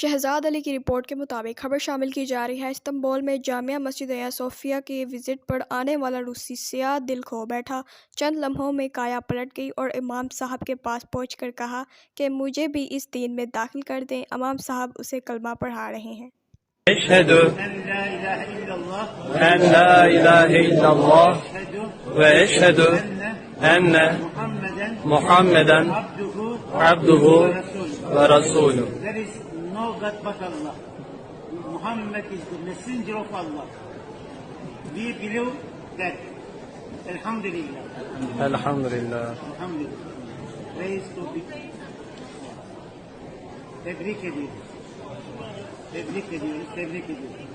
शहजाद अली की रिपोर्ट के मुताबिक खबर शामिल की जा रही है, इस्तांबुल में जामिया मस्जिद या सोफिया की विजिट पर आने वाला रूसी सियाह दिल खो बैठा। चंद लम्हों में काया पलट गई और इमाम साहब के पास पहुंचकर कहा कि मुझे भी इस दीन में दाखिल कर दें। इमाम साहब उसे कलमा पढ़ा रहे हैं। अशहदु अन ला इलाहा इल्लल्लाह व अशहदु अन्न मुहम्मदन अब्दुहु व रसूलुहु। There is no God but Allah. Muhammad is the messenger of Allah. We believe that. Alhamdulillah. Elhamdülillah. Alhamdulillah. Praise to be. Tebrik ediyoruz. Tebrik ediyoruz. Tebrik ediyoruz.